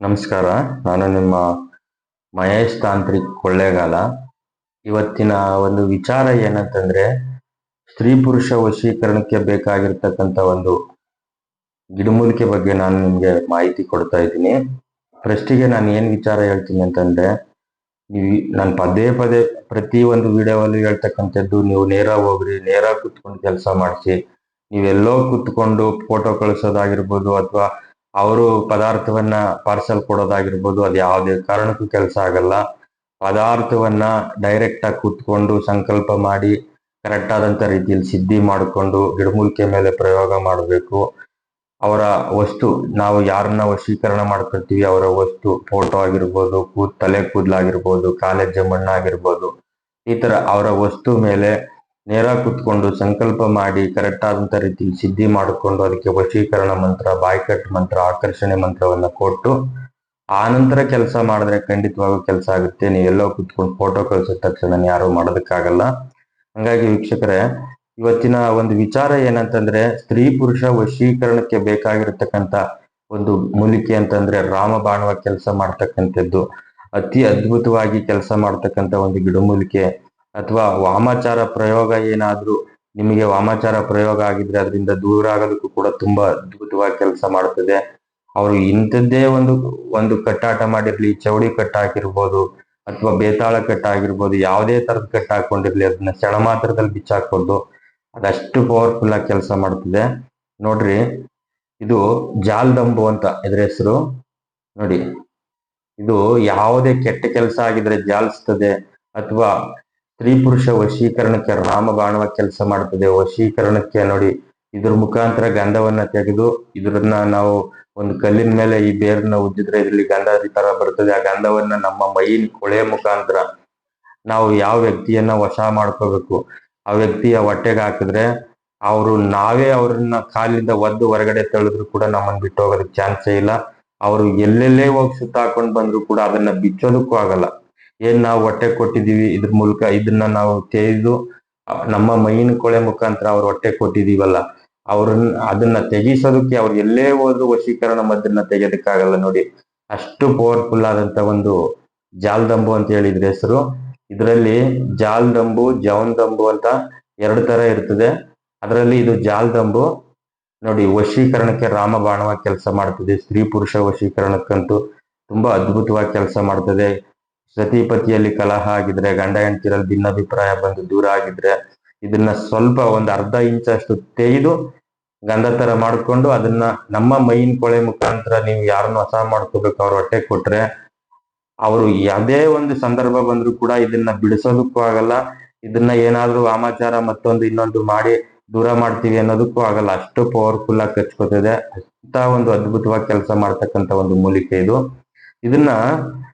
ನಮಸ್ಕಾರ. ನಾನು ನಿಮ್ಮ ಮಹೇಶ್ ತಾಂತ್ರಿಕ್ ಕೊಳ್ಳೇಗಾಲ. ಇವತ್ತಿನ ಒಂದು ವಿಚಾರ ಏನಂತಂದ್ರೆ, ಸ್ತ್ರೀ ಪುರುಷ ವಶೀಕರಣಕ್ಕೆ ಬೇಕಾಗಿರ್ತಕ್ಕಂಥ ಒಂದು ಗಿಡಮೂಲಿಕೆ ಬಗ್ಗೆ ನಾನು ನಿಮಗೆ ಮಾಹಿತಿ ಕೊಡ್ತಾ ಇದ್ದೀನಿ. ಫಸ್ಟಿಗೆ ನಾನು ಏನು ವಿಚಾರ ಹೇಳ್ತೀನಿ ಅಂತಂದ್ರೆ, ನಾನು ಪದೇ ಪದೇ ಪ್ರತಿ ಒಂದು ವಿಡಿಯೋವಲ್ಲಿ ಹೇಳ್ತಕ್ಕಂಥದ್ದು, ನೀವು ನೇರ ಹೋಗ್ರಿ, ನೇರ ಕುತ್ಕೊಂಡು ಕೆಲಸ ಮಾಡಿಸಿ. ನೀವೆಲ್ಲೋ ಕುತ್ಕೊಂಡು ಫೋಟೋ ಕಳಿಸೋದಾಗಿರ್ಬೋದು, ಅಥವಾ ಅವರು ಪದಾರ್ಥವನ್ನ ಪಾರ್ಸಲ್ ಕೊಡೋದಾಗಿರ್ಬೋದು, ಅದು ಯಾವುದೇ ಕಾರಣಕ್ಕೂ ಕೆಲಸ ಆಗಲ್ಲ. ಪದಾರ್ಥವನ್ನ ಡೈರೆಕ್ಟ್ ಆಗಿ ಕುತ್ಕೊಂಡು ಸಂಕಲ್ಪ ಮಾಡಿ ಕರೆಕ್ಟ್ ಆದಂತ ರೀತಿಯಲ್ಲಿ ಸಿದ್ಧಿ ಮಾಡಿಕೊಂಡು ಗಿಡಮೂಲಿಕೆ ಮೇಲೆ ಪ್ರಯೋಗ ಮಾಡಬೇಕು. ಅವರ ವಸ್ತು, ನಾವು ಯಾರನ್ನ ವಶೀಕರಣ ಮಾಡ್ಕೊಳ್ತೀವಿ, ಅವರ ವಸ್ತು ಫೋಟೋ ಆಗಿರ್ಬೋದು, ತಲೆ ಕೂದಲಾಗಿರ್ಬೋದು, ಕಾಲೇಜ್ ಮಣ್ಣಾಗಿರ್ಬೋದು, ಈ ತರ ಅವರ ವಸ್ತು ಮೇಲೆ ನೇರ ಕುತ್ಕೊಂಡು ಸಂಕಲ್ಪ ಮಾಡಿ ಕರೆಕ್ಟ್ ಆದಂತ ರೀತಿಯಲ್ಲಿ ಸಿದ್ಧಿ ಮಾಡಿಕೊಂಡು ಅದಕ್ಕೆ ವಶೀಕರಣ ಮಂತ್ರ, ಬಾಯ್ಕಟ್ ಮಂತ್ರ, ಆಕರ್ಷಣೆ ಮಂತ್ರವನ್ನ ಕೊಟ್ಟು ಆ ನಂತರ ಕೆಲಸ ಮಾಡಿದ್ರೆ ಖಂಡಿತವಾಗೂ ಕೆಲಸ ಆಗುತ್ತೆ. ನೀವೆಲ್ಲೋ ಕುತ್ಕೊಂಡು ಫೋಟೋ ಕಳ್ಸಿದ ತಕ್ಷಣ ಯಾರು ಮಾಡೋದಕ್ಕಾಗಲ್ಲ. ಹಂಗಾಗಿ ವೀಕ್ಷಕರೇ, ಇವತ್ತಿನ ಒಂದು ವಿಚಾರ ಏನಂತಂದ್ರೆ, ಸ್ತ್ರೀ ಪುರುಷ ವಶೀಕರಣಕ್ಕೆ ಬೇಕಾಗಿರ್ತಕ್ಕಂಥ ಒಂದು ಮೂಲಿಕೆ ಅಂತಂದ್ರೆ ರಾಮಬಾಣವ ಕೆಲಸ ಮಾಡ್ತಕ್ಕಂಥದ್ದು, ಅತಿ ಅದ್ಭುತವಾಗಿ ಕೆಲಸ ಮಾಡ್ತಕ್ಕಂಥ ಒಂದು ಗಿಡಮೂಲಿಕೆ. ಅಥವಾ ವಾಮಾಚಾರ ಪ್ರಯೋಗ ಏನಾದ್ರೂ ನಿಮಗೆ ವಾಮಾಚಾರ ಪ್ರಯೋಗ ಆಗಿದ್ರೆ ಅದರಿಂದ ದೂರ ಆಗೋದಕ್ಕೂ ಕೂಡ ತುಂಬಾ ಅದ್ಭುತವಾಗಿ ಕೆಲಸ ಮಾಡ್ತದೆ. ಅವರು ಇಂಥದ್ದೇ ಒಂದು ಕಟ್ಟಾಟ ಮಾಡಿರ್ಲಿ, ಚೌಡಿ ಕಟ್ಟ ಹಾಕಿರ್ಬೋದು ಅಥವಾ ಬೇತಾಳ ಕಟ್ಟ ಆಗಿರ್ಬೋದು, ಯಾವುದೇ ತರದ ಕಟ್ಟ ಹಾಕೊಂಡಿರ್ಲಿ, ಅದನ್ನ ಕ್ಷಣ ಮಾತ್ರದಲ್ಲಿ ಬಿಚ್ಚಾಕ್ಬೋದು. ಅದಷ್ಟು ಪವರ್ಫುಲ್ ಆಗಿ ಕೆಲಸ ಮಾಡ್ತದೆ. ನೋಡ್ರಿ, ಇದು ಜಾಲ್ದಂಬು ಅಂತ ಇದ್ರ ಹೆಸರು. ನೋಡಿ, ಇದು ಯಾವುದೇ ಕೆಟ್ಟ ಕೆಲಸ ಆಗಿದ್ರೆ ಜಾಲಿಸ್ತದೆ, ಅಥವಾ ಸ್ತ್ರೀ ಪುರುಷ ವಶೀಕರಣಕ್ಕೆ ರಾಮಬಾಣವ ಕೆಲಸ ಮಾಡ್ತದೆ. ವಶೀಕರಣಕ್ಕೆ ನೋಡಿ, ಇದ್ರ ಮುಖಾಂತರ ಗಂಧವನ್ನ ತೆಗೆದು ಇದ್ರನ್ನ ನಾವು ಒಂದು ಕಲ್ಲಿನ ಮೇಲೆ ಈ ಬೇರನ್ನ ಉಜ್ಜಿದ್ರೆ ಇದ್ರಲ್ಲಿ ಗಂಧ ತರ ಬರ್ತದೆ. ಆ ಗಂಧವನ್ನ ನಮ್ಮ ಮೈಯಿನ ಕೊಳೆ ಮುಖಾಂತರ ನಾವು ಯಾವ ವ್ಯಕ್ತಿಯನ್ನ ವಶ ಮಾಡ್ಕೋಬೇಕು, ಆ ವ್ಯಕ್ತಿಯ ಹೊಟ್ಟೆಗೆ ಹಾಕಿದ್ರೆ ನಾವೇ ಅವ್ರನ್ನ ಕಾಲಿಂದ ಒದ್ದು ಹೊರಗಡೆ ತಳ್ಳಿದ್ರು ಕೂಡ ನಮ್ಮನ್ನ ಬಿಟ್ಟು ಹೋಗೋದಕ್ಕೆ ಚಾನ್ಸೇ ಇಲ್ಲ. ಅವರು ಎಲ್ಲೆಲ್ಲೇ ಹೋಗಿ ಸುತ್ತಾಕೊಂಡು ಬಂದ್ರು ಕೂಡ ಅದನ್ನ ಬಿಚ್ಚೋದಕ್ಕೂ ಆಗಲ್ಲ. ಏನ್ ನಾವು ಹೊಟ್ಟೆ ಕೊಟ್ಟಿದೀವಿ, ಇದ್ರ ಮೂಲಕ ಇದನ್ನ ನಾವು ತೆಗೆದು ನಮ್ಮ ಮೈಯಿನ ಕೊಳೆ ಮುಖಾಂತರ ಅವ್ರ ಹೊಟ್ಟೆ ಕೊಟ್ಟಿದೀವಲ್ಲ, ಅದನ್ನ ತೆಗಿಸೋದಕ್ಕೆ ಅವ್ರು ಎಲ್ಲೇ ಹೋದ್ರು ವಶೀಕರಣ ಮದ್ದನ್ನ ತೆಗೆಯೋದಕ್ಕಾಗಲ್ಲ. ನೋಡಿ, ಅಷ್ಟು ಪವರ್ಫುಲ್ ಆದಂತ ಒಂದು ಜಾಲ್ದಂಬು ಅಂತ ಹೇಳಿದ್ರೆ ಹೆಸರು. ಇದರಲ್ಲಿ ಜಾಲ್ದಂಬು, ಜವನ್ದಂಬು ಅಂತ ಎರಡು ತರ ಇರ್ತದೆ. ಅದರಲ್ಲಿ ಇದು ಜಾಲ್ದಂಬು ನೋಡಿ, ವಶೀಕರಣಕ್ಕೆ ರಾಮಬಾಣವ ಕೆಲಸ ಮಾಡ್ತದೆ. ಸ್ತ್ರೀ ಪುರುಷ ವಶೀಕರಣಕ್ಕಂತೂ ತುಂಬಾ ಅದ್ಭುತವಾಗಿ ಕೆಲಸ ಮಾಡ್ತದೆ. ಸತಿಪತಿಯಲ್ಲಿ ಕಲಹ ಆಗಿದ್ರೆ, ಗಂಡ ಹೆಂಡತಿರಲ್ಲಿ ಭಿನ್ನಾಭಿಪ್ರಾಯ ಬಂದು ದೂರ ಆಗಿದ್ರೆ, ಇದನ್ನ ಸ್ವಲ್ಪ ಒಂದು ಅರ್ಧ ಇಂಚಷ್ಟು ತೆಗೆದು ಗಂಧ ತರ ಮಾಡ್ಕೊಂಡು ಅದನ್ನ ನಮ್ಮ ಮೈಯಿನ ಕೊಳೆ ಮುಖಾಂತರ ನೀವು ಯಾರನ್ನು ವಶ ಮಾಡ್ಕೋಬೇಕು ಅವ್ರ ಹೊಟ್ಟೆ ಕೊಟ್ರೆ, ಅವರು ಯಾವುದೇ ಒಂದು ಸಂದರ್ಭ ಬಂದ್ರು ಕೂಡ ಇದನ್ನ ಬಿಡಿಸೋದಕ್ಕೂ ಆಗಲ್ಲ. ಇದನ್ನ ಏನಾದ್ರೂ ವಾಮಾಚಾರ ಮತ್ತೊಂದು ಇನ್ನೊಂದು ಮಾಡಿ ದೂರ ಮಾಡ್ತೀವಿ ಅನ್ನೋದಕ್ಕೂ ಆಗಲ್ಲ. ಅಷ್ಟು ಪವರ್ಫುಲ್ ಆಗಿ ಕಚ್ಕೋತದೆ. ಅಂತ ಒಂದು ಅದ್ಭುತವಾಗಿ ಕೆಲಸ ಮಾಡ್ತಕ್ಕಂಥ ಒಂದು ಮೂಲಿಕೆ ಇದು. ಇದನ್ನ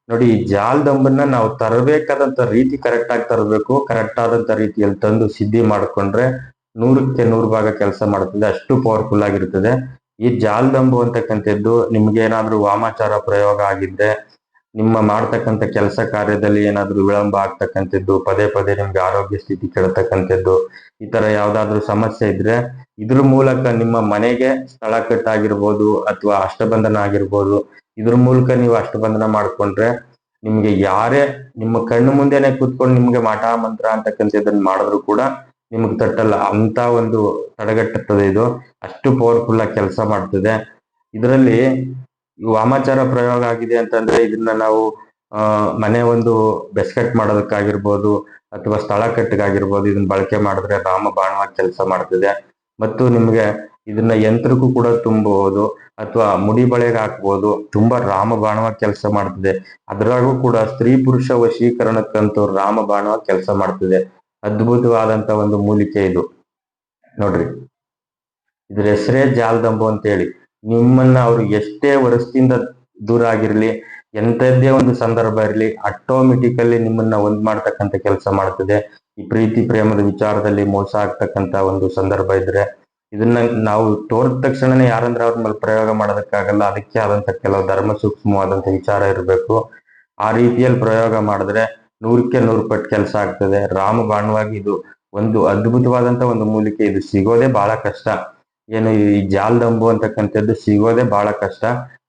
ನೋಡಿ, ಈ ಜಾಲ್ದಂಬನ್ನ ನಾವು ತರಬೇಕಾದಂತ ರೀತಿ ಕರೆಕ್ಟ್ ಆಗಿ ತರಬೇಕು. ಕರೆಕ್ಟ್ ಆದಂತ ರೀತಿಯಲ್ಲಿ ತಂದು ಸಿದ್ಧಿ ಮಾಡ್ಕೊಂಡ್ರೆ 100ಕ್ಕೆ 100 ಭಾಗ ಕೆಲಸ ಮಾಡ್ತದೆ. ಅಷ್ಟು ಪವರ್ಫುಲ್ ಆಗಿರ್ತದೆ. ಈ ಜಾಲ್ದಂಬು ಅಂತಕ್ಕಂಥದ್ದು ನಿಮ್ಗೆ ಏನಾದ್ರೂ ವಾಮಾಚಾರ ಪ್ರಯೋಗ ಆಗಿದ್ರೆ, ನಿಮ್ಮ ಮಾಡ್ತಕ್ಕಂಥ ಕೆಲಸ ಕಾರ್ಯದಲ್ಲಿ ಏನಾದ್ರೂ ವಿಳಂಬ ಆಗ್ತಕ್ಕಂಥದ್ದು, ಪದೇ ಪದೇ ನಿಮ್ಗೆ ಆರೋಗ್ಯ ಸ್ಥಿತಿ ಕೆಡತಕ್ಕಂಥದ್ದು, ಈ ತರ ಯಾವ್ದಾದ್ರು ಸಮಸ್ಯೆ ಇದ್ರೆ ಇದ್ರ ಮೂಲಕ ನಿಮ್ಮ ಮನೆಗೆ ಸ್ಥಳ ಕಟ್ಟಾಗಿರ್ಬೋದು ಅಥವಾ ಅಷ್ಟಬಂಧನ ಆಗಿರ್ಬೋದು, ಇದ್ರ ಮೂಲಕ ನೀವು ಅಷ್ಟಬಂಧನ ಮಾಡ್ಕೊಂಡ್ರೆ ನಿಮ್ಗೆ ಯಾರೇ ನಿಮ್ಮ ಕಣ್ಣು ಮುಂದೆನೆ ಕೂತ್ಕೊಂಡು ನಿಮ್ಗೆ ಮಾಟ ಮಂತ್ರ ಅಂತಕ್ಕಂಥದ್ದನ್ನ ಮಾಡಿದ್ರು ಕೂಡ ನಿಮ್ಗೆ ತಟ್ಟಲ್ಲ. ಅಂತ ಒಂದು ತಡೆಗಟ್ಟುತ್ತದೆ ಇದು. ಅಷ್ಟು ಪವರ್ಫುಲ್ ಆಗಿ ಕೆಲಸ ಮಾಡ್ತದೆ. ಇದರಲ್ಲಿ ವಾಮಾಚಾರ ಪ್ರಯೋಗ ಆಗಿದೆ ಅಂತಂದ್ರೆ ಇದನ್ನ ನಾವು ಮನೆ ಒಂದು ಬೆಸ್ಕಟ್ ಮಾಡೋದಕ್ಕಾಗಿರ್ಬೋದು ಅಥವಾ ಸ್ಥಳ ಕಟ್ಟಿಗಾಗಿರ್ಬೋದು ಇದನ್ನ ಬಳಕೆ ಮಾಡಿದ್ರೆ ರಾಮಬಾಣವಾಗಿ ಕೆಲಸ ಮಾಡ್ತದೆ. ಮತ್ತು ನಿಮ್ಗೆ ಇದನ್ನ ಯಂತ್ರಕ್ಕೂ ಕೂಡ ತುಂಬಬಹುದು ಅಥವಾ ಮುಡಿ ಬಳೆಗೆ ಹಾಕ್ಬೋದು. ತುಂಬಾ ರಾಮಬಾಣವಾಗಿ ಕೆಲಸ ಮಾಡ್ತದೆ. ಅದ್ರಾಗೂ ಕೂಡ ಸ್ತ್ರೀ ಪುರುಷ ವಶೀಕರಣಕ್ಕಂತೂ ರಾಮಬಾಣವಾಗಿ ಕೆಲಸ ಮಾಡ್ತದೆ. ಅದ್ಭುತವಾದಂತ ಒಂದು ಮೂಲಿಕೆ ಇದು. ನೋಡ್ರಿ, ಇದ್ರ ಹೆಸರೇ ಜಾಲ್ದಂಬು ಅಂತ ಹೇಳಿ. ನಿಮ್ಮನ್ನ ಅವ್ರು ಎಷ್ಟೇ ವರ್ಷದಿಂದ ದೂರ ಆಗಿರ್ಲಿ, ಎಂತದ್ದೇ ಒಂದು ಸಂದರ್ಭ ಇರಲಿ, ಆಟೋಮೆಟಿಕಲಿ ನಿಮ್ಮನ್ನ ಒಂದ್ ಮಾಡ್ತಕ್ಕಂಥ ಕೆಲಸ ಮಾಡ್ತದೆ. ಈ ಪ್ರೀತಿ ಪ್ರೇಮದ ವಿಚಾರದಲ್ಲಿ ಮೋಸ ಆಗ್ತಕ್ಕಂತ ಒಂದು ಸಂದರ್ಭ ಇದ್ರೆ ಇದನ್ನ ನಾವು ತೋರಿದ ತಕ್ಷಣನೇ ಯಾರಂದ್ರೆ ಅವ್ರ ಮೇಲೆ ಪ್ರಯೋಗ ಮಾಡೋದಕ್ಕಾಗಲ್ಲ. ಅದಕ್ಕೆ ಆದಂತ ಕೆಲವು ಧರ್ಮ ಸೂಕ್ಷ್ಮವಾದಂತ ವಿಚಾರ ಇರಬೇಕು. ಆ ರೀತಿಯಲ್ಲಿ ಪ್ರಯೋಗ ಮಾಡಿದ್ರೆ 100ಕ್ಕೆ 100 ಪಟ್ಟು ಕೆಲಸ ಆಗ್ತದೆ. ರಾಮಬಾಣವಾಗಿ ಇದು ಒಂದು ಅದ್ಭುತವಾದಂತ ಒಂದು ಮೂಲಿಕೆ. ಇದು ಸಿಗೋದೇ ಬಹಳ ಕಷ್ಟ. ಏನು ಈ ಜಾಲ್ದಂಬು ಅಂತಕ್ಕಂಥದ್ದು ಸಿಗೋದೇ ಬಹಳ ಕಷ್ಟ.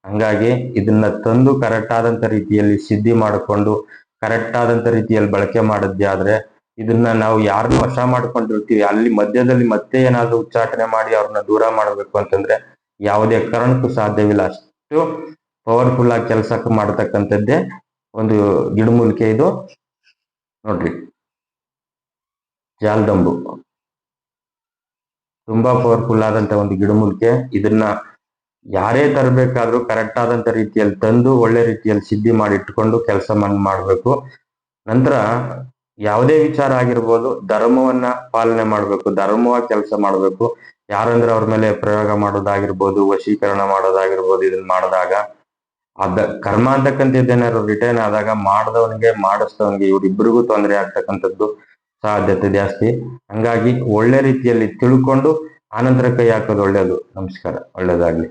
ಹಂಗಾಗಿ ಇದನ್ನ ತಂದು ಕರೆಕ್ಟ್ ಆದಂತ ರೀತಿಯಲ್ಲಿ ಸಿದ್ಧಿ ಮಾಡಿಕೊಂಡು ಕರೆಕ್ಟ್ ಆದಂತ ರೀತಿಯಲ್ಲಿ ಬಳಕೆ ಮಾಡಿದ್ದೆ ಆದ್ರೆ ಇದನ್ನ ನಾವು ಯಾರನ್ನೂ ವಶ ಮಾಡ್ಕೊಂಡಿರ್ತೀವಿ, ಅಲ್ಲಿ ಮಧ್ಯದಲ್ಲಿ ಮತ್ತೆ ಏನಾದ್ರು ಉಚ್ಚಾಟನೆ ಮಾಡಿ ಅವ್ರನ್ನ ದೂರ ಮಾಡಬೇಕು ಅಂತಂದ್ರೆ ಯಾವುದೇ ಕಾರಣಕ್ಕೂ ಸಾಧ್ಯವಿಲ್ಲ. ಅಷ್ಟು ಪವರ್ಫುಲ್ ಆಗಿ ಕೆಲಸಕ್ಕೆ ಮಾಡತಕ್ಕಂಥದ್ದೇ ಒಂದು ಗಿಡಮೂಲಿಕೆ ಇದು. ನೋಡ್ರಿ, ಜಾಲ್ದಂಬು ತುಂಬಾ ಪವರ್ಫುಲ್ ಆದಂತ ಒಂದು ಗಿಡಮೂಲಿಕೆ. ಇದನ್ನ ಯಾರೇ ತರಬೇಕಾದ್ರೂ ಕರೆಕ್ಟ್ ಆದಂತ ರೀತಿಯಲ್ಲಿ ತಂದು ಒಳ್ಳೆ ರೀತಿಯಲ್ಲಿ ಸಿದ್ಧಿ ಮಾಡಿ ಇಟ್ಕೊಂಡು ಕೆಲಸ ಮಾಡಬೇಕು. ನಂತರ ಯಾವುದೇ ವಿಚಾರ ಆಗಿರ್ಬೋದು, ಧರ್ಮವನ್ನ ಪಾಲನೆ ಮಾಡಬೇಕು, ಧರ್ಮವಾಗಿ ಕೆಲಸ ಮಾಡಬೇಕು. ಯಾರಂದ್ರೆ ಅವ್ರ ಮೇಲೆ ಪ್ರಯೋಗ ಮಾಡೋದಾಗಿರ್ಬೋದು, ವಶೀಕರಣ ಮಾಡೋದಾಗಿರ್ಬೋದು, ಇದನ್ನ ಮಾಡಿದಾಗ ಅದ ಕರ್ಮ ಅಂತಕ್ಕಂಥದ್ದೇನಾದ್ರು ರಿಟರ್ನ್ ಆದಾಗ ಮಾಡಿದವನಿಗೆ ಮಾಡಿಸಿದವನಿಗೆ ಇವರಿಬ್ಬರಿಗೂ ತೊಂದರೆ ಆಗ್ತಕ್ಕಂಥದ್ದು ಸಾಧ್ಯತೆ ಜಾಸ್ತಿ. ಹಂಗಾಗಿ ಒಳ್ಳೆ ರೀತಿಯಲ್ಲಿ ತಿಳ್ಕೊಂಡು ಆನಂತರ ಕೈ ಹಾಕೋದು ಒಳ್ಳೇದು. ನಮಸ್ಕಾರ, ಒಳ್ಳೇದಾಗ್ಲಿ.